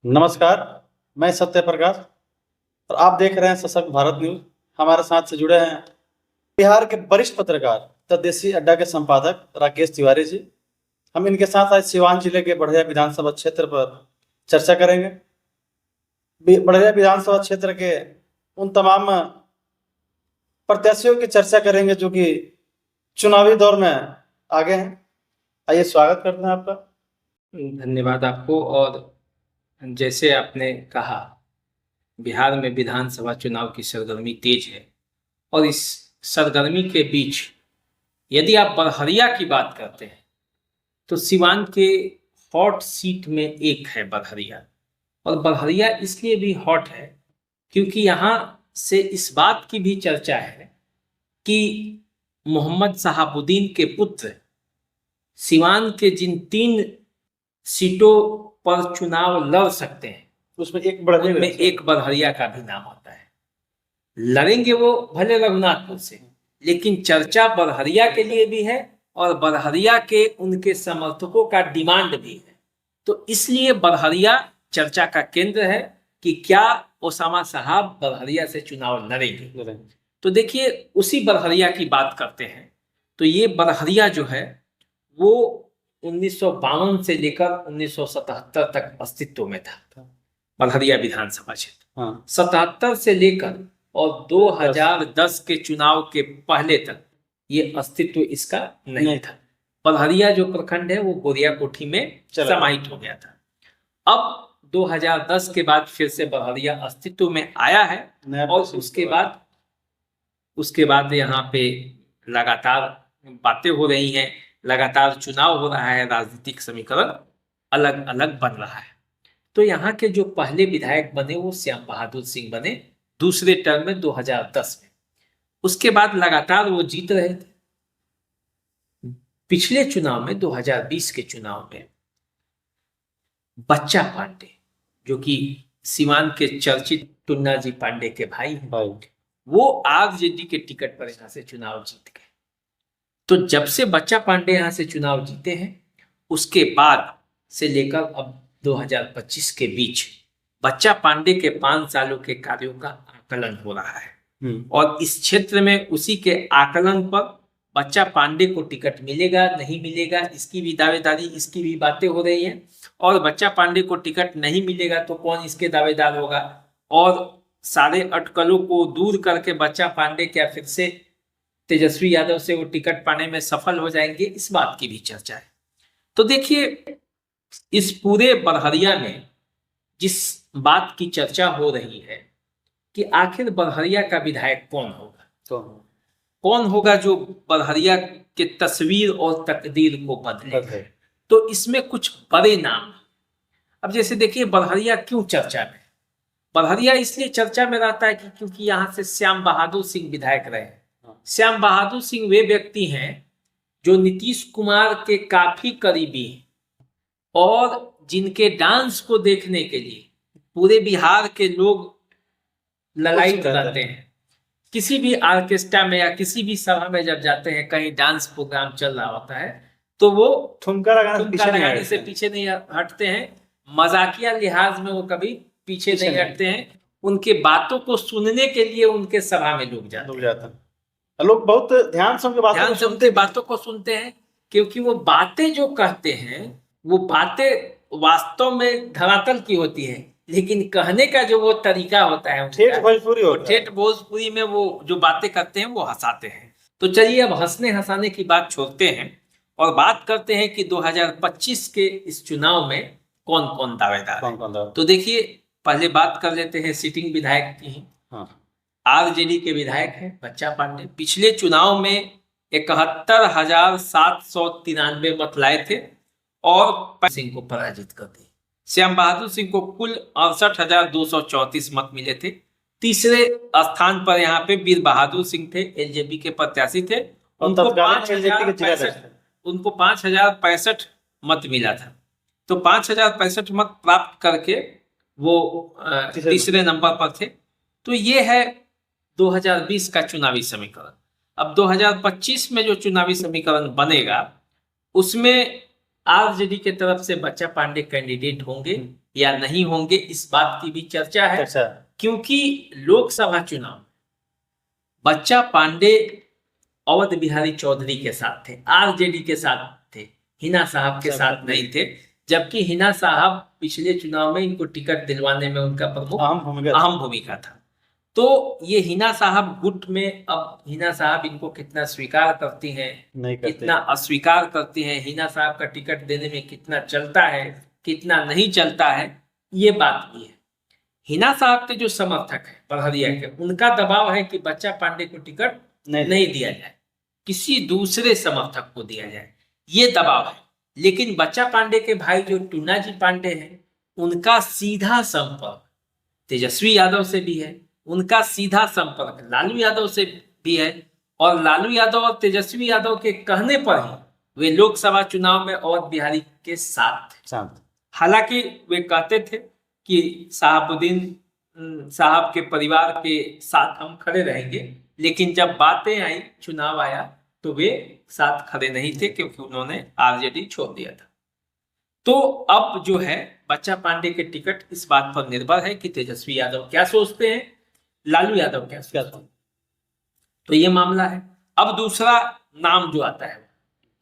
नमस्कार, मैं सत्य प्रकाश और आप देख रहे हैं सशक्त भारत न्यूज़। हमारे साथ से जुड़े हैं बिहार के वरिष्ठ पत्रकार तथा देसी अड्डा के संपादक राकेश तिवारी जी। हम इनके साथ आज सिवान जिले के बढ़िया विधानसभा क्षेत्र पर चर्चा करेंगे। बढ़िया विधानसभा क्षेत्र के उन तमाम प्रत्याशियों की चर्चा करेंगे जो कि चुनावी दौर में आगे हैं। आइए स्वागत करते हैं आपका। धन्यवाद आपको। और जैसे आपने कहा, बिहार में विधानसभा चुनाव की सरगर्मी तेज है और इस सरगर्मी के बीच यदि आप बड़हरिया की बात करते हैं तो सिवान के हॉट सीट में एक है बड़हरिया। और बड़हरिया इसलिए भी हॉट है क्योंकि यहाँ से इस बात की भी चर्चा है कि मोहम्मद शहाबुद्दीन के पुत्र सिवान के जिन 3 सीटों पर चुनाव लड़ सकते हैं उसमें एक बड़हरिया का भी नाम आता है। लड़ेंगे वो भले रघुनाथपुर से, लेकिन चर्चा बड़हरिया के लिए भी है और बड़हरिया के उनके समर्थकों का डिमांड भी है। तो इसलिए बड़हरिया चर्चा का केंद्र है कि क्या ओसामा साहब बड़हरिया से चुनाव लड़ेंगे। तो देखिए, उसी बड़हरिया की बात करते हैं। तो ये बड़हरिया जो है वो 1952 से लेकर 1977 तक अस्तित्व में था। बड़हरिया विधानसभा क्षेत्र 77 से लेकर और 2010 के चुनाव के पहले तक ये अस्तित्व इसका नहीं था। बड़हरिया जो प्रखंड है वो गोरिया कोठी में समाहित हो गया था। अब 2010 के बाद फिर से बड़हरिया अस्तित्व में आया है और उसके बाद यहाँ पे लगातार बातें हो रही हैं, लगातार चुनाव हो रहा है, राजनीतिक समीकरण अलग अलग बन रहा है। तो यहाँ के जो पहले विधायक बने वो श्याम बहादुर सिंह बने दूसरे टर्म में 2010 में। उसके बाद लगातार वो जीत रहे थे। पिछले चुनाव में 2020 के चुनाव में बच्चा पांडे, जो कि सिवान के चर्चित टुन्ना जी पांडे के भाई हैं, वो आरजेडी के टिकट पर यहाँ से चुनाव जीत गए। तो जब से बच्चा पांडे यहाँ से चुनाव जीते हैं उसके बाद से लेकर अब 2025 के बीच बच्चा पांडे के 5 सालों के कार्यों का आकलन हो रहा है और इस क्षेत्र में उसी के आकलन पर बच्चा पांडे को टिकट मिलेगा नहीं मिलेगा इसकी भी दावेदारी, इसकी भी बातें हो रही हैं। और बच्चा पांडे को टिकट नहीं मिलेगा तो कौन इसके दावेदार होगा और सारे अटकलों को दूर करके बच्चा पांडे क्या फिर से तेजस्वी यादव से वो टिकट पाने में सफल हो जाएंगे, इस बात की भी चर्चा है। तो देखिए, इस पूरे बड़हरिया में जिस बात की चर्चा हो रही है कि आखिर बड़हरिया का विधायक कौन होगा जो बड़हरिया के तस्वीर और तकदीर को बदले। तो इसमें कुछ बड़े नाम। अब जैसे देखिए, बड़हरिया क्यों चर्चा में? बड़हरिया इसलिए चर्चा में रहता है कि क्योंकि यहाँ से श्याम बहादुर सिंह विधायक रहे। श्याम बहादुर सिंह वे व्यक्ति हैं जो नीतीश कुमार के काफी करीबी हैं और जिनके डांस को देखने के लिए पूरे बिहार के लोग ललायित रहते हैं। किसी भी ऑर्केस्ट्रा में या किसी भी सभा में जब जाते हैं, कहीं डांस प्रोग्राम चल रहा होता है तो वो ठुमका लगाने से पीछे नहीं हटते हैं। मजाकिया लिहाज में वो कभी पीछे नहीं हटते हैं। उनके बातों को सुनने के लिए उनके सभा में लोग जाते हैं। लोग बहुत ध्यान से बातों को सुनते हैं क्योंकि वो बातें जो कहते हैं वो बातें वास्तव में धरातल की होती है, लेकिन कहने का जो वो तरीका होता है ठेठ भोजपुरी में वो जो बातें करते हैं वो हंसाते हैं। तो चलिए, अब हंसने हंसाने की बात छोड़ते हैं और बात करते हैं कि 2025 के इस चुनाव में कौन कौन दावेदार। तो देखिए, पहले बात कर लेते हैं सिटिंग विधायक की। आरजेडी के विधायक हैं बच्चा पांडे। पिछले चुनाव में 71,793 मत लाए थे और सिंह को पराजित कर दी। श्याम बहादुर सिंह को कुल 68,234 मत मिले थे। तीसरे स्थान पर यहाँ पे वीर बहादुर सिंह थे, एलजेपी के प्रत्याशी थे। उनको 5,065 मत मिला था। तो 5,065 मत प्राप्त करके वो तीसरे नंबर पर थे। तो ये है 2020 का चुनावी समीकरण। अब 2025 में जो चुनावी समीकरण बनेगा उसमें आरजेडी के तरफ से बच्चा पांडे कैंडिडेट होंगे या नहीं होंगे, इस बात की भी चर्चा है। अच्छा, क्योंकि लोकसभा चुनाव बच्चा पांडे अवध बिहारी चौधरी के साथ थे, आरजेडी के साथ थे, हिना साहब के साथ नहीं थे। जबकि हिना साहब पिछले चुनाव में इनको टिकट दिलवाने में उनका प्रमुख अहम भूमिका था। तो ये हिना साहब गुट में, अब हिना साहब इनको कितना स्वीकार करती हैं, कितना अस्वीकार करती हैं, हिना साहब का टिकट देने में कितना चलता है, कितना नहीं चलता है, ये बात भी है। हिना साहब के जो समर्थक है पढ़रिया के, उनका दबाव है कि बच्चा पांडे को टिकट नहीं दिया जाए, किसी दूसरे समर्थक को दिया जाए, ये दबाव है। लेकिन बच्चा पांडे के भाई जो टुन्ना जी पांडे हैं, उनका सीधा संपर्क तेजस्वी यादव से भी है, उनका सीधा संपर्क लालू यादव से भी है, और लालू यादव और तेजस्वी यादव के कहने पर ही वे लोकसभा चुनाव में अवध बिहारी के साथ थे। हालांकि वे कहते थे कि साहबुद्दीन साहब के परिवार के साथ हम खड़े रहेंगे, लेकिन जब बातें आई, चुनाव आया, तो वे साथ खड़े नहीं थे, क्योंकि उन्होंने आरजेडी छोड़ दिया था। तो अब जो है बच्चा पांडे के टिकट इस बात पर निर्भर है कि तेजस्वी यादव क्या सोचते हैं, लालू यादव क्या सोचते हैं। तो ये मामला है। अब दूसरा नाम जो आता है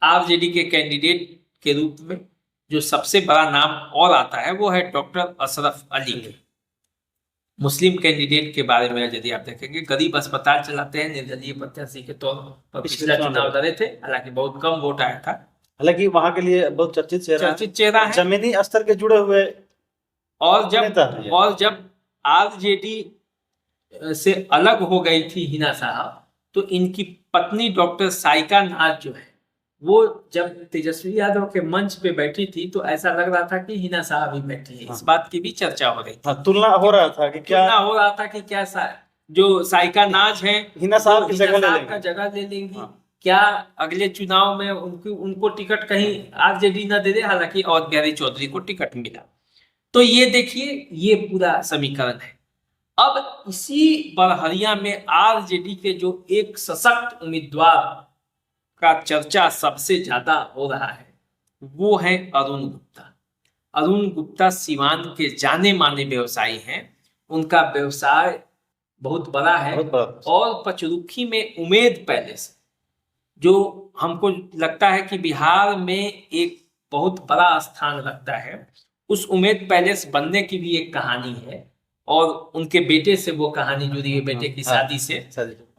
आरजेडी के कैंडिडेट के रूप में, जो सबसे बड़ा नाम और आता है, वो है डॉक्टर अशरफ अली के। मुस्लिम कैंडिडेट के बारे में यदि आप देखेंगे, गरीब अस्पताल चलाते हैं, निर्दलीय प्रत्याशी के तौर पर पिछला चुनाव लड़े थे, हालांकि बहुत कम वोट आया था। हालांकि वहां के लिए बहुत चर्चित चेहरा है, जमीनी स्तर के जुड़े हुए। और जब आरजेडी से अलग हो गई थी हिना साहब, तो इनकी पत्नी डॉक्टर साइका नाज जो है, वो जब तेजस्वी यादव के मंच पे बैठी थी, तो ऐसा लग रहा था कि हिना साहब ही बैठी है। इस बात की भी चर्चा हो रही थी, तुलना हो रहा था कि क्या जो साइका नाज है हिना साहब की जगह ले लेंगी, क्या अगले चुनाव में उनको टिकट कहीं आरजेडी न दे दे। हालांकि अवध बिहारी चौधरी को टिकट मिला। तो ये देखिए, ये पूरा समीकरण है। अब इसी बड़हरिया में आरजेडी के जो एक सशक्त उम्मीदवार का चर्चा सबसे ज्यादा हो रहा है, वो है अरुण गुप्ता। अरुण गुप्ता सीवान के जाने माने व्यवसायी हैं। उनका व्यवसाय बहुत बड़ा है, और पचरुखी में उमेद पैलेस, जो हमको लगता है कि बिहार में एक बहुत बड़ा स्थान रखता है, उस उमेद पैलेस बनने की भी एक कहानी है, और उनके बेटे से वो कहानी जुड़ी है, बेटे की शादी से।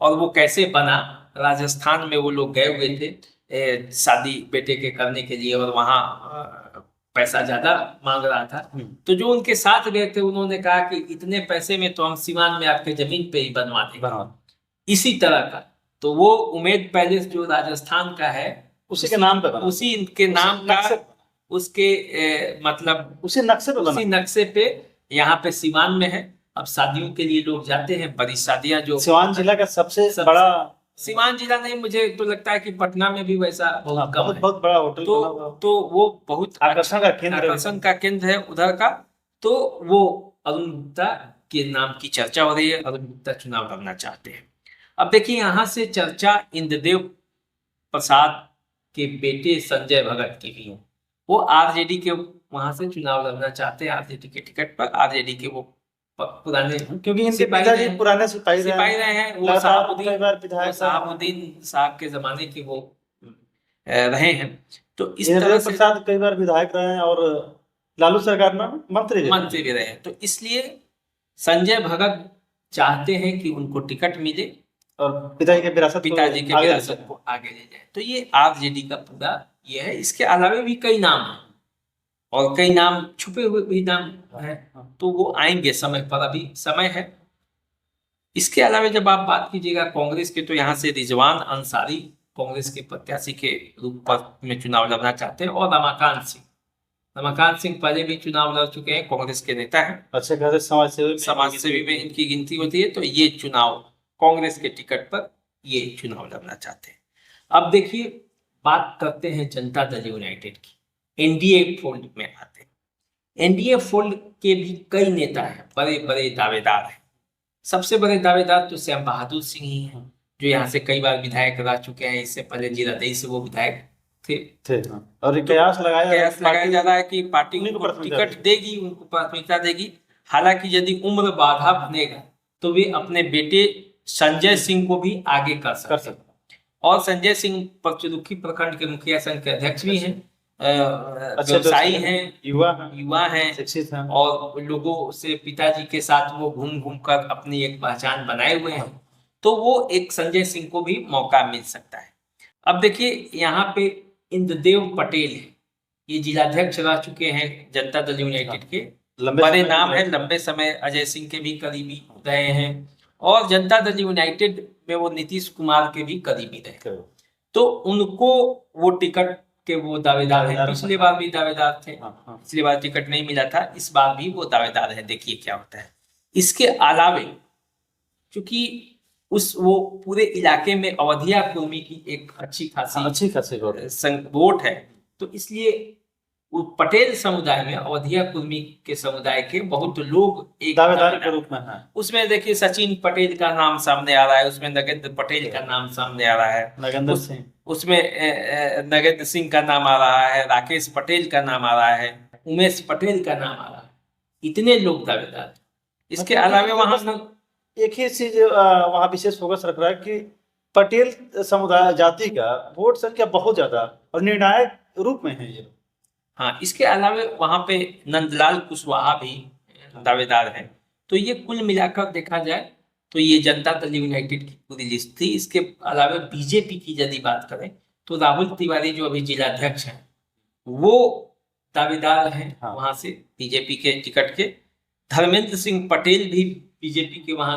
और वो कैसे बना, राजस्थान में वो लोग गए हुए थे शादी बेटे के करने के लिए, और वहाँ पैसा ज्यादा मांग रहा था। तो जो उनके साथ गए थे, उन्होंने कहा कि इतने पैसे में तो हम सीवान में आपके जमीन पे ही बनवा देंगे, इसी तरह का। तो वो उमेद पैलेस जो राजस्थान का है, उसी के नाम पे बना, उसी के नाम का, उसके मतलब उसी नक्शे पे यहाँ पे सीवान में है। अब शादियों के लिए लोग जाते हैं, बड़ी शादियां, जो सीवान जिला का सबसे बड़ा, सीवान जिला नहीं, मुझे तो लगता है कि पटना में भी वैसा बहुत बड़ा होटल, तो वो बहुत आकर्षण का केंद्र है उधर का। तो वो अरुण गुप्ता के नाम की चर्चा हो रही है, अरुण गुप्ता चुनाव लड़ना चाहते हैं। अब देखिए, यहाँ से चर्चा इंद्रदेव प्रसाद के बेटे संजय भगत की भी है। वो आरजेडी के वहां से चुनाव लड़ना चाहते हैं, आरजेडी के टिकट पर। आरजेडी के वो पुराने, क्योंकि इनके पिताजी पुराने सिपाही रहे हैं, वो साहबुद्दीन साहब के जमाने के वो रहे हैं। तो इस तरह से प्रसाद कई बार विधायक रहे हैं, और लालू सरकार में मंत्री भी रहे हैं। तो इसलिए संजय भगत चाहते हैं कि उनको टिकट मिले, और पिताजी के विरासत को आगे ले जाए। तो ये आरजेडी का पूरा ये है। इसके अलावा भी कई नाम हैं, और कई नाम छुपे हुए भी नाम है, तो वो आएंगे समय पर, अभी समय है। इसके अलावा जब आप बात कीजिएगा कांग्रेस के, तो यहाँ से रिजवान अंसारी कांग्रेस के प्रत्याशी के रूप में चुनाव लड़ना चाहते हैं, और रमाकांत सिंह पहले भी चुनाव लड़ चुके हैं, कांग्रेस के नेता हैं, अच्छे खासे समाज सेवी में इनकी गिनती होती है। तो ये चुनाव कांग्रेस के टिकट पर ये चुनाव लड़ना चाहते हैं। अब देखिए, बात करते हैं जनता दल यूनाइटेड की। एनडीए फोल्ड में आते हैं। एनडीए फोल्ड के भी कई नेता हैं, बड़े बड़े दावेदार हैं। सबसे बड़े दावेदार तो श्याम बहादुर सिंह ही हैं, जो यहाँ से कई बार विधायक रह चुके हैं। इससे पहले जीरादेई से वो विधायक थे हाँ। और कयास लगाया जा रहा है कि पार्टी उन्हीं को उनको प्राथमिकता टिकट देगी, उनको प्राथमिकता देगी। हालांकि यदि उम्र बाधा बनेगा तो वे अपने बेटे संजय सिंह को भी आगे कर सकते हैं। और संजय सिंह पचरुखी प्रखंड के मुखिया संघ के अध्यक्ष भी हैं, व्यवसायी हैं, युवा हैं, शिक्षित हैं, और लोगों से पिताजी के साथ वो घूम घूम कर अपनी एक पहचान बनाए हुए हैं। तो वो एक संजय सिंह को भी मौका मिल सकता है। अब देखिए यहाँ पे इंद्रदेव पटेल है, ये जिलाध्यक्ष रह चुके हैं जनता दल यूनाइटेड के, बड़े नाम है, लंबे समय अजय सिंह के भी करीबी रहे हैं, और जनता दल यूनाइटेड में वो नीतीश कुमार के भी करीबी रहे। तो उनको वो टिकट के वो दावेदार हैं। पिछली बार भी दावेदार थे, पिछली बार टिकट नहीं मिला था, इस बार भी वो दावेदार है। देखिए क्या होता है। इसके अलावे चूंकि वो पूरे इलाके में अवधिया कुर्मी की एक अच्छी खासी वोट है, तो इसलिए पटेल समुदाय में अवधिया कुर्मी के समुदाय के बहुत लोग एक दावेदार के रूप में हैं। उसमें देखिए सचिन पटेल का नाम सामने आ रहा है, उसमें नगेंद्र पटेल का नाम सामने आ रहा है, उसमें नगेंद्र सिंह का नाम आ रहा है, राकेश पटेल का नाम आ रहा है, उमेश पटेल का नाम आ रहा है। इतने लोग दावेदार। इसके अलावे वहां एक ही चीज वहां विशेष फोकस रख रहा है कि पटेल समुदाय जाति का वोट संख्या बहुत ज्यादा और निर्णायक रूप में है ये। हाँ, इसके अलावे वहां पे नंदलाल कुशवाहा भी दावेदार हैं। तो ये कुल मिलाकर देखा जाए तो ये जनता दल यूनाइटेड की पूरी लिस्ट थी। इसके अलावा बीजेपी की यदि बात करें तो राहुल तिवारी जो अभी जिलाध्यक्ष हैं वो दावेदार हैं वहां से बीजेपी के टिकट के। धर्मेंद्र सिंह पटेल भी बीजेपी के वहां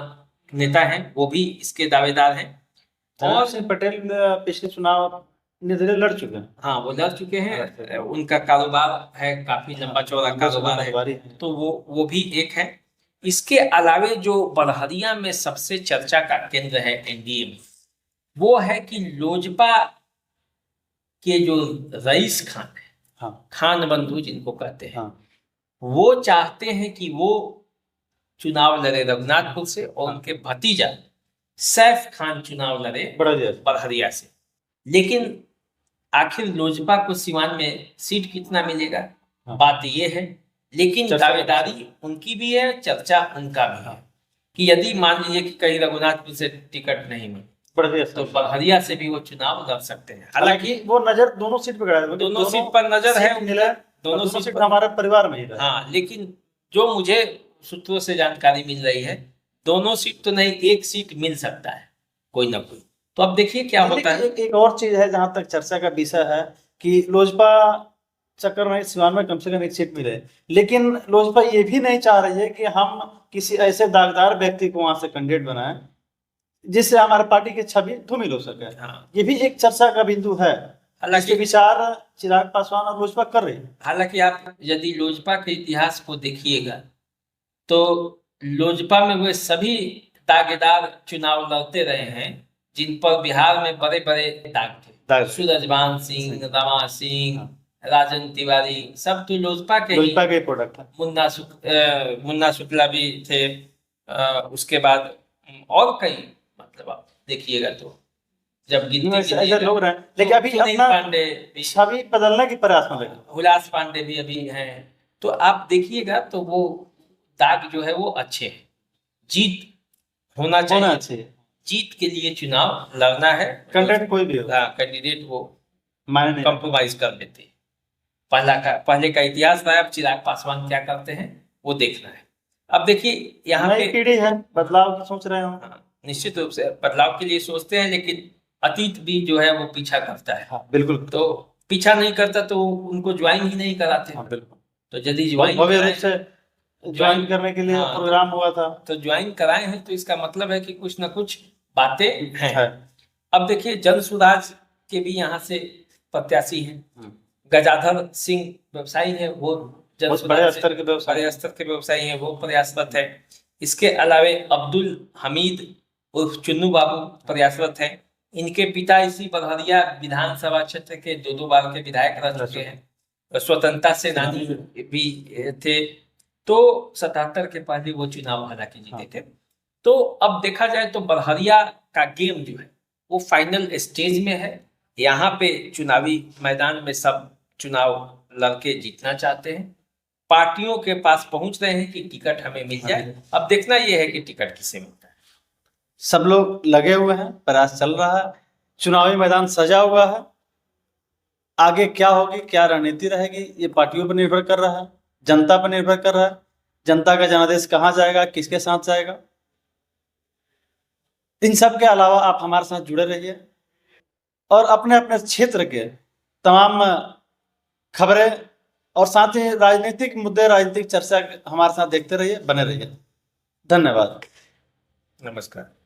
नेता हैं, वो भी इसके दावेदार हैं। और सिंह पटेल पिछले चुनाव निर्दलीय लड़ चुके हैं। हाँ, वो लड़ चुके हैं, उनका कारोबार है, काफी लंबा चौड़ा कारोबार है, तो वो भी एक है। इसके अलावे जो बड़हरिया में सबसे चर्चा का केंद्र है एनडीए में, वो है कि लोजपा के जो रईस खान है, खान बंधु जिनको कहते हैं, वो चाहते हैं कि वो चुनाव लड़े रघुनाथपुर से, और उनके भतीजा सैफ खान चुनाव लड़े बड़हरिया से। लेकिन आखिर लोजपा को सिवान में सीट कितना मिलेगा, बात ये है। लेकिन दावेदारी उनकी भी है, चर्चा उनका भी है कि यदि मान लीजिए कि कहीं रघुनाथपुर से टिकट नहीं मिले तो बड़हरिया से भी वो चुनाव लड़ सकते हैं। हालांकि वो नजर दोनों सीट पर, दोनों सीट पर नजर है, दोनों सीट हमारे परिवार में ही है। हाँ, लेकिन जो मुझे सूत्रों से जानकारी मिल रही है, दोनों सीट तो नहीं, एक सीट मिल सकता है कोई ना कोई। तो अब देखिए क्या होता है। एक और चीज है जहां तक चर्चा का विषय है कि लोजपा चक्कर में सिवान में कम से कम एक सीट मिले, लेकिन लोजपा ये भी नहीं चाह रही है कि हम किसी ऐसे दागदार व्यक्ति को वहां से कैंडिडेट बनाएं जिससे हमारे पार्टी की छवि धूमिल हो सके। ये भी एक चर्चा का बिंदु है। हालांकि विचार चिराग पासवान और लोजपा कर रही है। हालांकि आप यदि लोजपा के इतिहास को देखिएगा तो लोजपा में वे सभी दागेदार चुनाव लड़ते रहे हैं जिन पर बिहार में बड़े बड़े दाग थे। सूरजभान सिंह, रमा सिंह, राजन तिवारी, सब तो लोजपा के प्रोडक्ट है। मुन्ना शुक्ला भी थे। उसके बाद और कई, मतलब आप देखिएगा तो जब गिनती लोग रहे, लेकिन अभी अपना पांडे छवि बदलने की प्रयास में लगे। हुलास पांडे भी अभी हैं। तो आप देखिएगा तो वो दाग जो है वो अच्छे हैं। जीत होना चाहिए, जीत के लिए चुनाव लड़ना है। कैंडिडेट कोई भी हो, कैंडिडेट वो कंप्रोमाइज कर लेते हैं। पहले का इतिहास रहा है, अब चिराग पासवान क्या करते हैं वो देखना है। अब देखिए यहाँ पे पीढ़ी है, बदलाव की सोच रहे हो। निश्चित रूप से बदलाव के लिए सोचते हैं, लेकिन अतीत भी जो है वो पीछा करता है। बिल्कुल। तो पीछा नहीं करता तो उनको ज्वाइन ही नहीं कराते। बिल्कुल। तो यदि ज्वाइन करने के लिए प्रोग्राम हुआ था तो ज्वाइन कराए हैं, तो इसका मतलब है कि कुछ ना कुछ बातें हैं। अब देखिए जन सुराज के भी यहाँ से प्रत्याशी हैं। गजाधर सिंह व्यवसायी है, वो बड़े स्तर के व्यवसायी है, वो प्रयासरत है। इसके अलावे अब्दुल हमीद उर्फ चुन्नू बाबू प्रयासरत है। इनके पिता इसी बड़हरिया विधानसभा क्षेत्र के 2 बार के विधायक रह चुके हैं। स्वतंत्रता सेनानी भी थे। तो 77 के पहले वो चुनाव हालांकि जीते थे। तो अब देखा जाए तो बड़हरिया का गेम जो है वो फाइनल स्टेज में है। यहाँ पे चुनावी मैदान में सब चुनाव लड़के जीतना चाहते हैं, पार्टियों के पास पहुंच रहे हैं कि टिकट हमें मिल जाए। अब देखना यह है कि टिकट किसे मिलता है। सब लोग लगे हुए हैं, प्रयास चल रहा है, चुनावी मैदान सजा हुआ है। आगे क्या होगी, क्या रणनीति रहेगी, ये पार्टियों पर निर्भर कर रहा है, जनता पर निर्भर कर रहा है। जनता का जनादेश कहाँ जाएगा, किसके साथ जाएगा। इन सब के अलावा आप हमारे साथ जुड़े रहिए और अपने अपने क्षेत्र के तमाम खबरें और साथ ही राजनीतिक मुद्दे, राजनीतिक चर्चा हमारे साथ देखते रहिए, बने रहिए। धन्यवाद। नमस्कार।